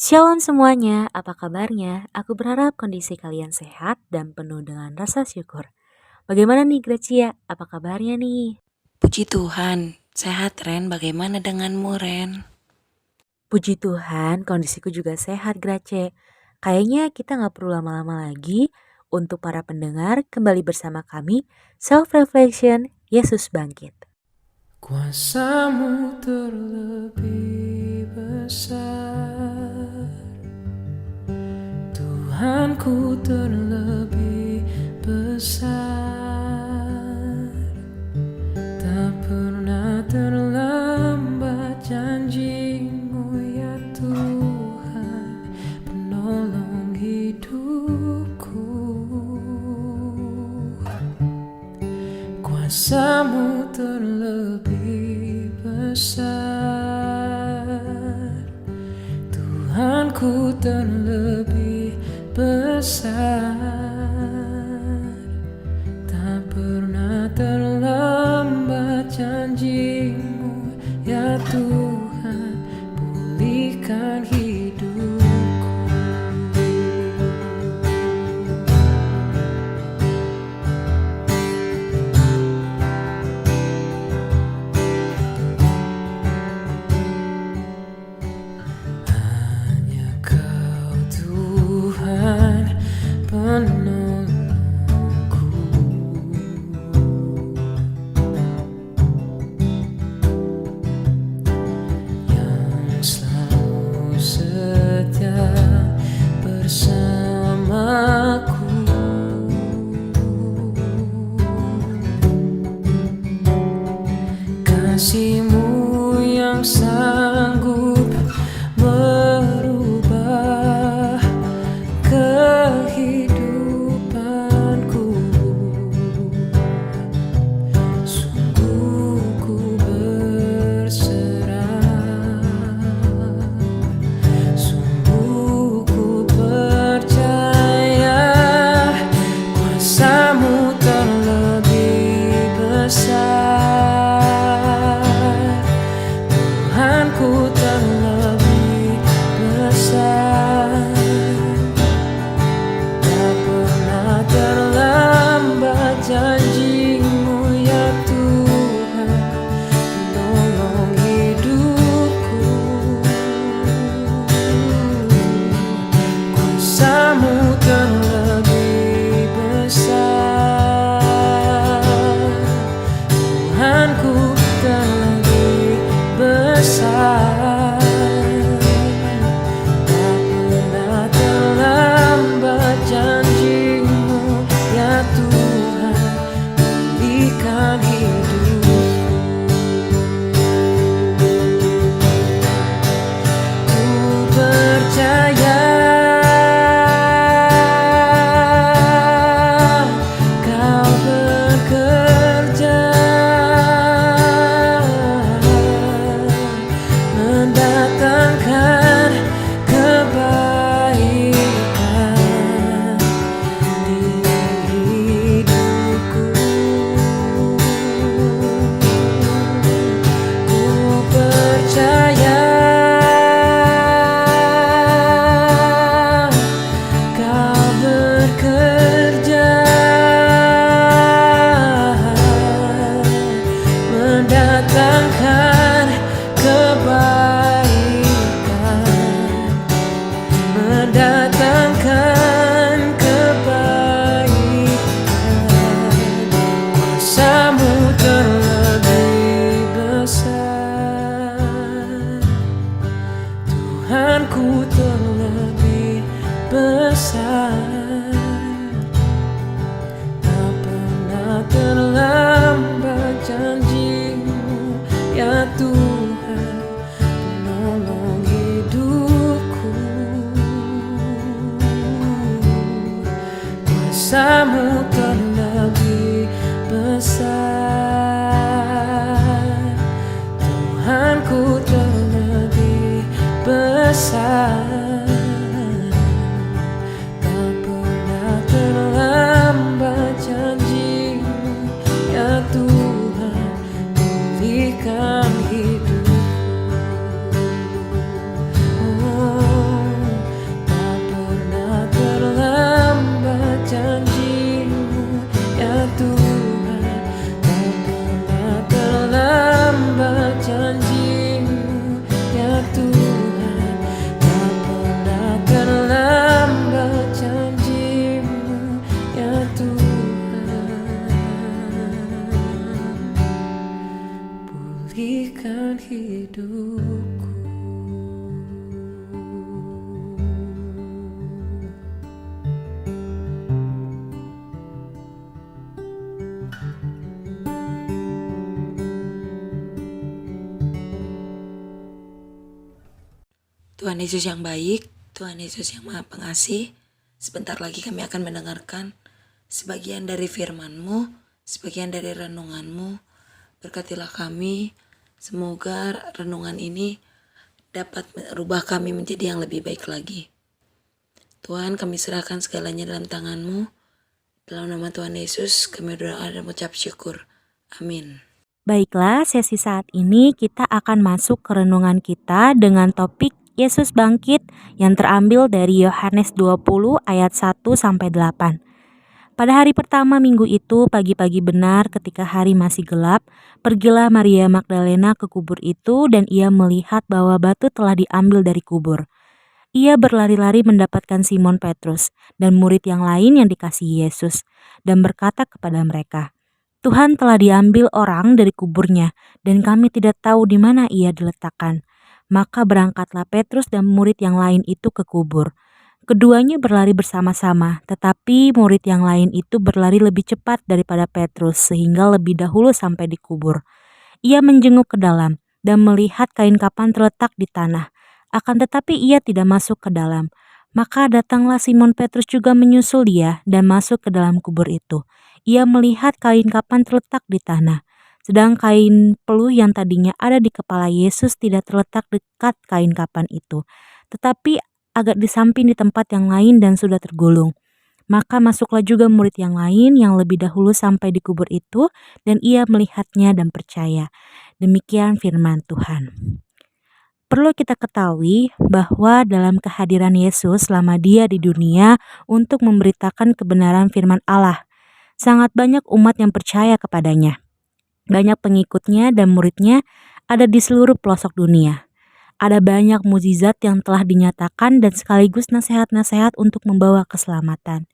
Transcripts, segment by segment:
Shalom semuanya, apa kabarnya? Aku berharap kondisi kalian sehat dan penuh dengan rasa syukur. Bagaimana nih Gracia? Apa kabarnya nih? Puji Tuhan, sehat Ren, bagaimana denganmu Ren? Puji Tuhan, kondisiku juga sehat Grace. Kayaknya kita nggak perlu lama-lama lagi untuk para pendengar kembali bersama kami Self Reflection Yesus Bangkit. Kuasamu terlebih besar, Tuhanku terlebih besar. Tak pernah terlambat janjimu ya Tuhan, penolong hidupku. Kuasamu terlebih besar, Tuhanku terlebih besar. Tak pernah terlambat janjimu ya Tuhan, pulihkan hidupku. Hanya Kau Tuhan penolongku, yang selalu setia bersamaku. Kasih-Mu yang sanggup merubah kehidupanku. Sungguh ku berserah, sungguh ku percaya, kuasa-Mu terlebih besar, Tuhanku terlebih besar. Tak pernah terlambat janjimu ya Tuhan, penolong hidupku. Kuasa-Mu terlebih besar, Tuhanku terlebih besar. Tak pernah terlambat janjimu ya Tuhan, pulihkan hidupku. Ku percaya Kau bekerja, mendatangkan kebaikan di hidupku. Ku percaya Kau bekerja, mendatangkan kebaikan, mendatangkan kebaikan. Kuasa-Mu terlebih besar, Tuhanku terlebih besar. Tak pernah terlambat janjimu ya Tuhan, penolong hidupku. Kuasa-Mu terlebih besar, Tuhanku terlebih besar. Tak pernah terlambat janjimu ya Tuhan, pulihkan hidupku. Oh, Tuhan Yesus yang baik, Tuhan Yesus yang Maha Pengasih, sebentar lagi kami akan mendengarkan sebagian dari firman-Mu, sebagian dari renungan-Mu. Berkatilah kami, semoga renungan ini dapat merubah kami menjadi yang lebih baik lagi. Tuhan, kami serahkan segalanya dalam tangan-Mu. Dalam nama Tuhan Yesus, kami berdoa dan mengucap syukur. Amin. Baiklah, sesi saat ini kita akan masuk ke renungan kita dengan topik Yesus bangkit yang terambil dari Yohanes 20 ayat 1-8. Pada hari pertama minggu itu, pagi-pagi benar ketika hari masih gelap, pergilah Maria Magdalena ke kubur itu dan ia melihat bahwa batu telah diambil dari kubur. Ia berlari-lari mendapatkan Simon Petrus dan murid yang lain yang dikasihi Yesus dan berkata kepada mereka, "Tuhan telah diambil orang dari kuburnya dan kami tidak tahu di mana ia diletakkan." Maka berangkatlah Petrus dan murid yang lain itu ke kubur. Keduanya berlari bersama-sama, tetapi murid yang lain itu berlari lebih cepat daripada Petrus sehingga lebih dahulu sampai di kubur. Ia menjenguk ke dalam dan melihat kain kapan terletak di tanah. Akan tetapi ia tidak masuk ke dalam. Maka datanglah Simon Petrus juga menyusul dia dan masuk ke dalam kubur itu. Ia melihat kain kapan terletak di tanah. Sedang kain peluh yang tadinya ada di kepala Yesus tidak terletak dekat kain kapan itu, tetapi agak di samping di tempat yang lain dan sudah tergulung. Maka masuklah juga murid yang lain yang lebih dahulu sampai di kubur itu dan ia melihatnya dan percaya. Demikian firman Tuhan. Perlu kita ketahui bahwa dalam kehadiran Yesus selama dia di dunia untuk memberitakan kebenaran firman Allah, sangat banyak umat yang percaya kepadanya. Banyak pengikutnya dan muridnya ada di seluruh pelosok dunia. Ada banyak mukjizat yang telah dinyatakan dan sekaligus nasihat-nasihat untuk membawa keselamatan.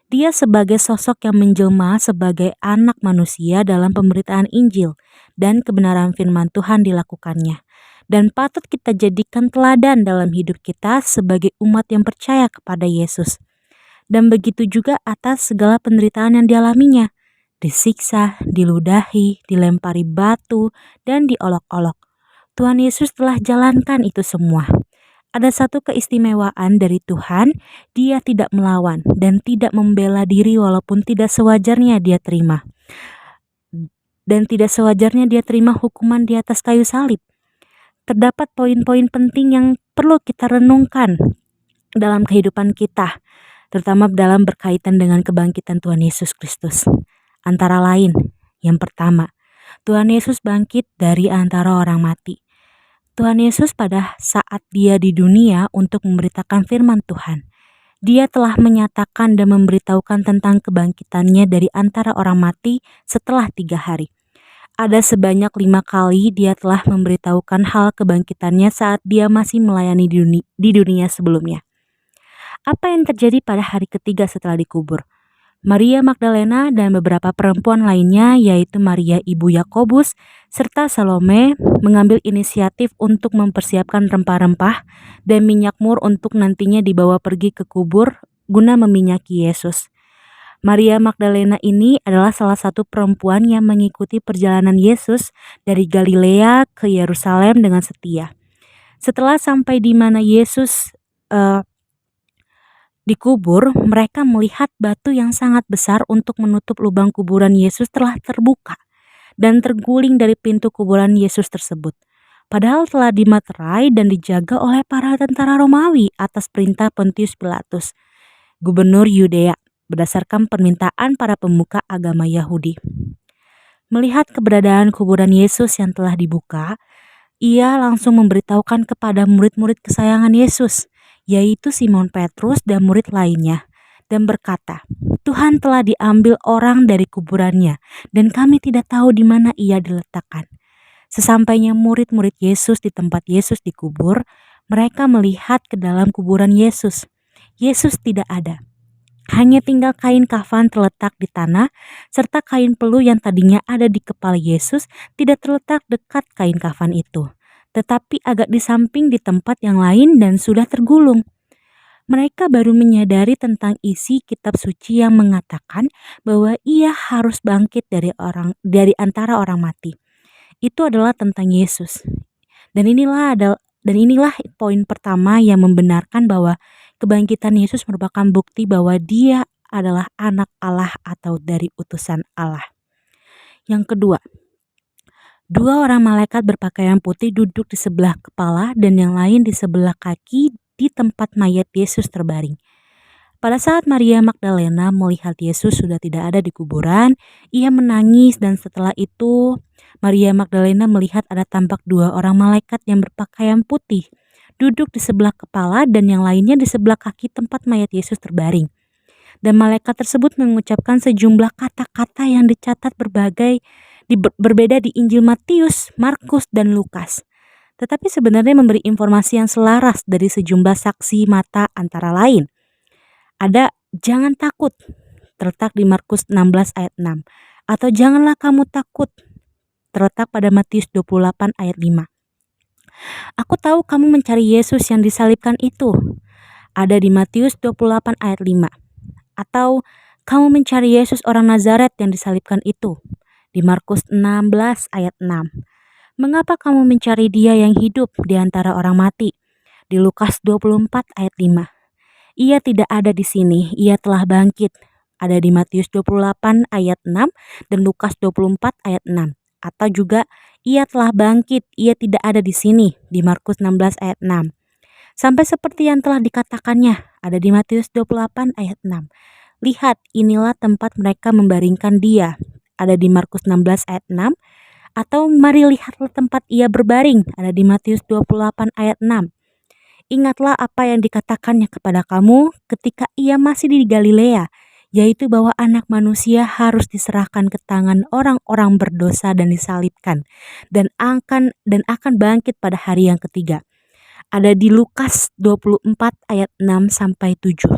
Dia sebagai sosok yang menjelma sebagai anak manusia dalam pemberitaan Injil dan kebenaran firman Tuhan dilakukannya. Dan patut kita jadikan teladan dalam hidup kita sebagai umat yang percaya kepada Yesus. Dan begitu juga atas segala penderitaan yang dialaminya. Disiksa, diludahi, dilempari batu, dan diolok-olok. Tuhan Yesus telah jalankan itu semua. Ada satu keistimewaan dari Tuhan, dia tidak melawan dan tidak membela diri walaupun tidak sewajarnya dia terima. Dan tidak sewajarnya dia terima hukuman di atas kayu salib. Terdapat poin-poin penting yang perlu kita renungkan dalam kehidupan kita, terutama dalam berkaitan dengan kebangkitan Tuhan Yesus Kristus. Antara lain, yang pertama, Tuhan Yesus bangkit dari antara orang mati. Tuhan Yesus pada saat dia di dunia untuk memberitakan firman Tuhan, dia telah menyatakan dan memberitahukan tentang kebangkitannya dari antara orang mati setelah 3 hari. Ada sebanyak 5 kali dia telah memberitahukan hal kebangkitannya saat dia masih melayani di dunia sebelumnya. Apa yang terjadi pada hari ketiga setelah dikubur? Maria Magdalena dan beberapa perempuan lainnya, yaitu Maria ibu Yakobus serta Salome, mengambil inisiatif untuk mempersiapkan rempah-rempah dan minyak mur untuk nantinya dibawa pergi ke kubur guna meminyaki Yesus. Maria Magdalena ini adalah salah satu perempuan yang mengikuti perjalanan Yesus dari Galilea ke Yerusalem dengan setia. Setelah sampai di mana Yesus dikubur, mereka melihat batu yang sangat besar untuk menutup lubang kuburan Yesus telah terbuka dan terguling dari pintu kuburan Yesus tersebut. Padahal telah dimaterai dan dijaga oleh para tentara Romawi atas perintah Pontius Pilatus, gubernur Yudea, berdasarkan permintaan para pemuka agama Yahudi. Melihat keberadaan kuburan Yesus yang telah dibuka, ia langsung memberitahukan kepada murid-murid kesayangan Yesus, yaitu Simon Petrus dan murid lainnya, dan berkata, "Tuhan telah diambil orang dari kuburannya, dan kami tidak tahu di mana ia diletakkan." Sesampainya murid-murid Yesus di tempat Yesus dikubur, mereka melihat ke dalam kuburan Yesus. Yesus tidak ada. Hanya tinggal kain kafan terletak di tanah, serta kain peluh yang tadinya ada di kepala Yesus tidak terletak dekat kain kafan itu, tetapi agak di samping di tempat yang lain dan sudah tergulung. Mereka baru menyadari tentang isi kitab suci yang mengatakan bahwa ia harus bangkit dari antara orang mati. Itu adalah tentang Yesus. Dan inilah Dan inilah poin pertama yang membenarkan bahwa kebangkitan Yesus merupakan bukti bahwa Dia adalah anak Allah atau dari utusan Allah. Yang kedua, dua orang malaikat berpakaian putih duduk di sebelah kepala dan yang lain di sebelah kaki di tempat mayat Yesus terbaring. Pada saat Maria Magdalena melihat Yesus sudah tidak ada di kuburan, ia menangis dan setelah itu Maria Magdalena melihat ada tampak dua orang malaikat yang berpakaian putih duduk di sebelah kepala dan yang lainnya di sebelah kaki tempat mayat Yesus terbaring. Dan malaikat tersebut mengucapkan sejumlah kata-kata yang dicatat berbeda di Injil Matius, Markus, dan Lukas. Tetapi sebenarnya memberi informasi yang selaras dari sejumlah saksi mata antara lain. Ada jangan takut, terletak di Markus 16 ayat 6. Atau janganlah kamu takut, terletak pada Matius 28 ayat 5. Aku tahu kamu mencari Yesus yang disalibkan itu. Ada di Matius 28 ayat 5. Atau kamu mencari Yesus orang Nazaret yang disalibkan itu. Di Markus 16 ayat 6. Mengapa kamu mencari Dia yang hidup di antara orang mati? Di Lukas 24 ayat 5. Ia tidak ada di sini, ia telah bangkit. Ada di Matius 28 ayat 6 dan Lukas 24 ayat 6. Atau juga ia telah bangkit, ia tidak ada di sini di Markus 16 ayat 6. Sampai seperti yang telah dikatakannya, ada di Matius 28 ayat 6. Lihat, inilah tempat mereka membaringkan Dia. Ada di Markus 16 ayat 6. Atau mari lihatlah tempat ia berbaring, ada di Matius 28 ayat 6. Ingatlah apa yang dikatakannya kepada kamu ketika ia masih di Galilea, yaitu bahwa anak manusia harus diserahkan ke tangan orang-orang berdosa dan disalibkan, dan akan bangkit pada hari yang ketiga. Ada di Lukas 24 ayat 6-7.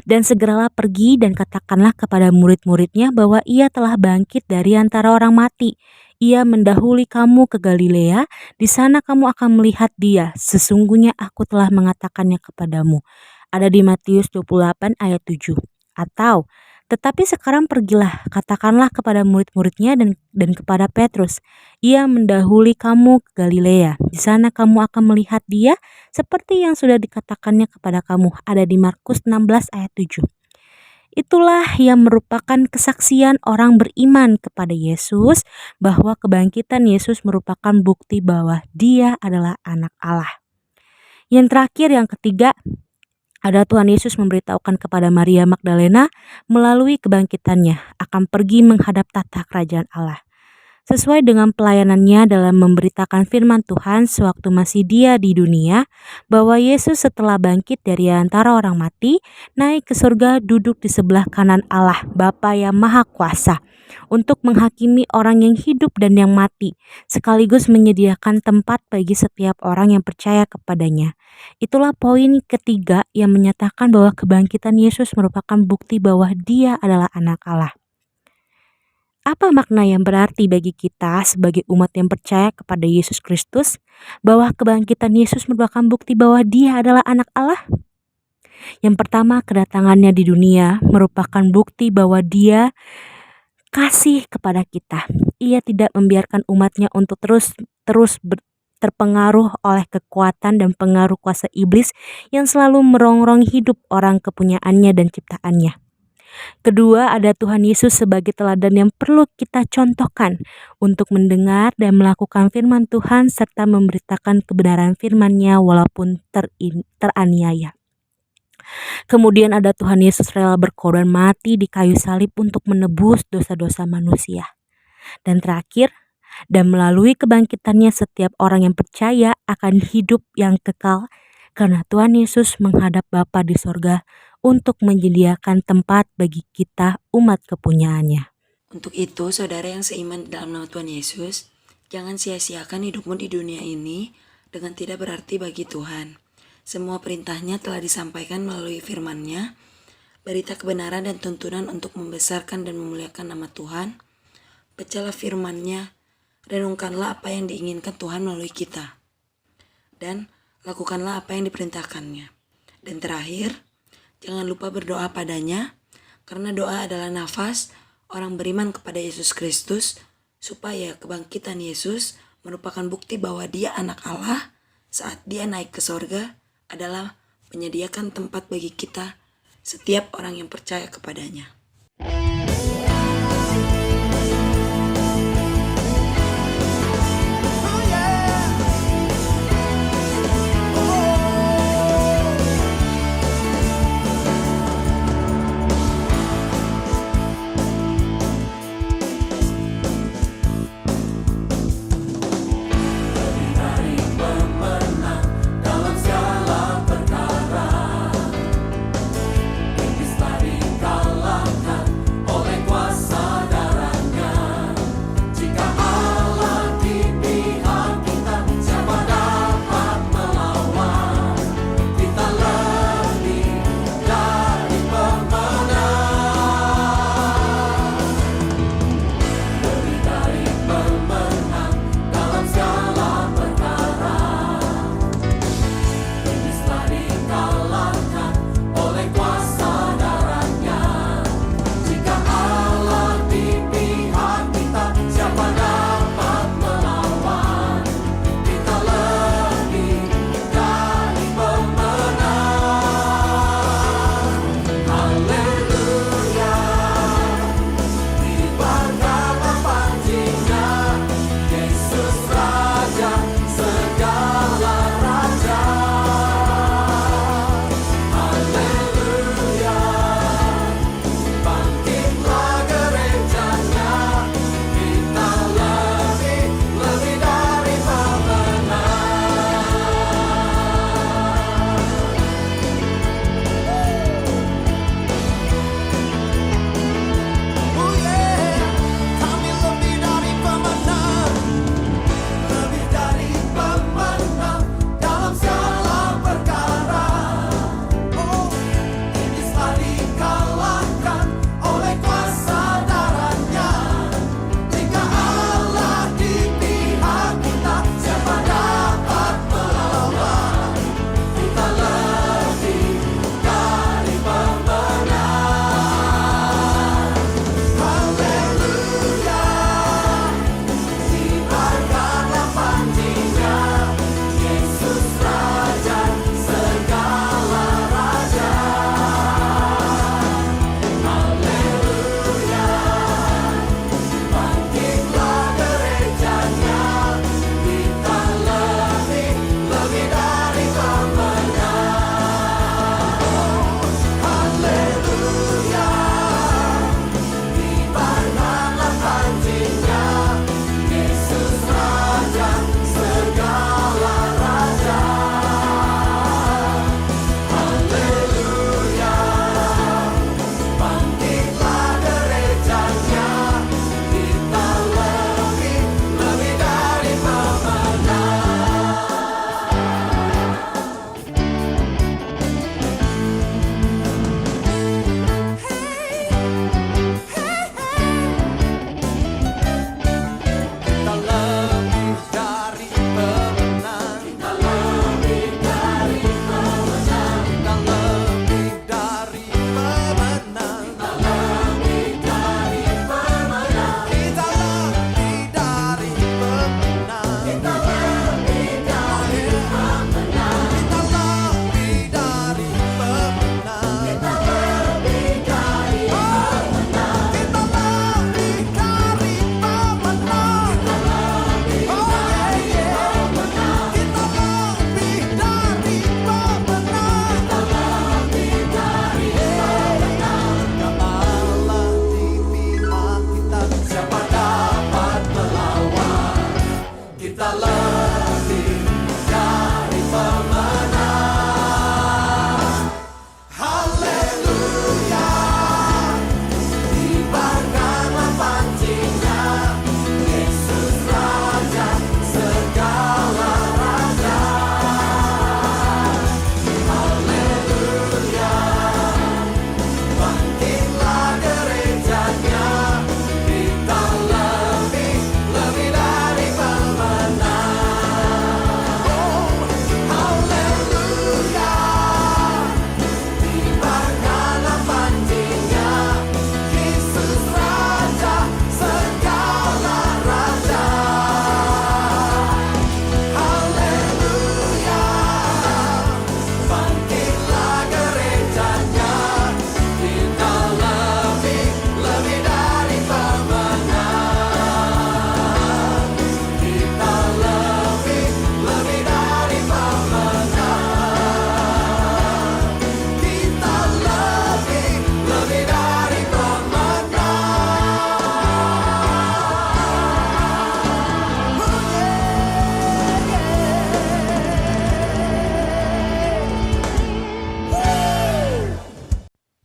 Dan segeralah pergi dan katakanlah kepada murid-muridnya bahwa ia telah bangkit dari antara orang mati. Ia mendahului kamu ke Galilea, di sana kamu akan melihat Dia. Sesungguhnya aku telah mengatakannya kepadamu. Ada di Matius 28 ayat 7. Atau, tetapi sekarang pergilah, katakanlah kepada murid-muridnya dan kepada Petrus. Ia mendahului kamu ke Galilea. Di sana kamu akan melihat Dia seperti yang sudah dikatakannya kepada kamu. Ada di Markus 16 ayat 7. Itulah yang merupakan kesaksian orang beriman kepada Yesus bahwa kebangkitan Yesus merupakan bukti bahwa Dia adalah anak Allah. Yang terakhir, yang ketiga, ada Tuhan Yesus memberitahukan kepada Maria Magdalena melalui kebangkitannya akan pergi menghadap tahta kerajaan Allah. Sesuai dengan pelayanannya dalam memberitakan firman Tuhan sewaktu masih Dia di dunia, bahwa Yesus setelah bangkit dari antara orang mati, naik ke surga duduk di sebelah kanan Allah, Bapa yang Maha Kuasa, untuk menghakimi orang yang hidup dan yang mati, sekaligus menyediakan tempat bagi setiap orang yang percaya kepadanya. Itulah poin ketiga yang menyatakan bahwa kebangkitan Yesus merupakan bukti bahwa Dia adalah anak Allah. Apa makna yang berarti bagi kita sebagai umat yang percaya kepada Yesus Kristus bahwa kebangkitan Yesus merupakan bukti bahwa Dia adalah anak Allah? Yang pertama, kedatangannya di dunia merupakan bukti bahwa Dia kasih kepada kita. Ia tidak membiarkan umatnya untuk terus terpengaruh oleh kekuatan dan pengaruh kuasa iblis yang selalu merongrong hidup orang kepunyaannya dan ciptaannya. Kedua, ada Tuhan Yesus sebagai teladan yang perlu kita contohkan untuk mendengar dan melakukan firman Tuhan serta memberitakan kebenaran firman-Nya walaupun teraniaya. Kemudian ada Tuhan Yesus rela berkorban mati di kayu salib untuk menebus dosa-dosa manusia. Dan terakhir, dan melalui kebangkitannya setiap orang yang percaya akan hidup yang kekal karena Tuhan Yesus menghadap Bapa di sorga untuk menyediakan tempat bagi kita umat kepunyaannya. Untuk itu, saudara yang seiman dalam nama Tuhan Yesus, jangan sia-siakan hidupmu di dunia ini dengan tidak berarti bagi Tuhan. Semua perintahnya telah disampaikan melalui firman-Nya, berita kebenaran dan tuntunan untuk membesarkan dan memuliakan nama Tuhan. Bacalah firman-Nya, renungkanlah apa yang diinginkan Tuhan melalui kita, dan lakukanlah apa yang diperintahkannya. Dan terakhir, jangan lupa berdoa padanya, karena doa adalah nafas orang beriman kepada Yesus Kristus, supaya kebangkitan Yesus merupakan bukti bahwa Dia anak Allah, saat Dia naik ke sorga adalah menyediakan tempat bagi kita, setiap orang yang percaya kepadanya. dalam segala perkara. Iblis lari kalah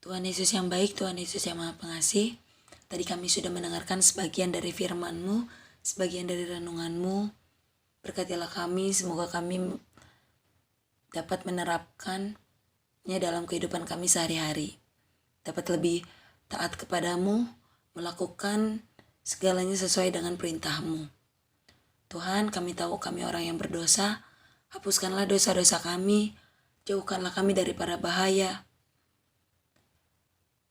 Tuhan Yesus yang baik, Tuhan Yesus yang Maha Pengasih, tadi kami sudah mendengarkan sebagian dari firman-Mu, sebagian dari renungan-Mu. Berkatilah kami, semoga kami dapat menerapkannya dalam kehidupan kami sehari-hari. Dapat lebih taat kepadamu, melakukan segalanya sesuai dengan perintah-Mu. Tuhan, kami tahu kami orang yang berdosa, hapuskanlah dosa-dosa kami, jauhkanlah kami dari para bahaya.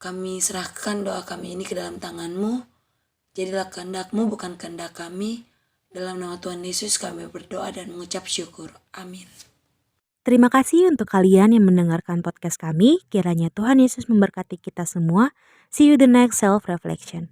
Kami serahkan doa kami ini ke dalam tangan-Mu, jadilah kehendak-Mu bukan kehendak kami. Dalam nama Tuhan Yesus kami berdoa dan mengucap syukur. Amin. Terima kasih untuk kalian yang mendengarkan podcast kami. Kiranya Tuhan Yesus memberkati kita semua. See you the next self reflection.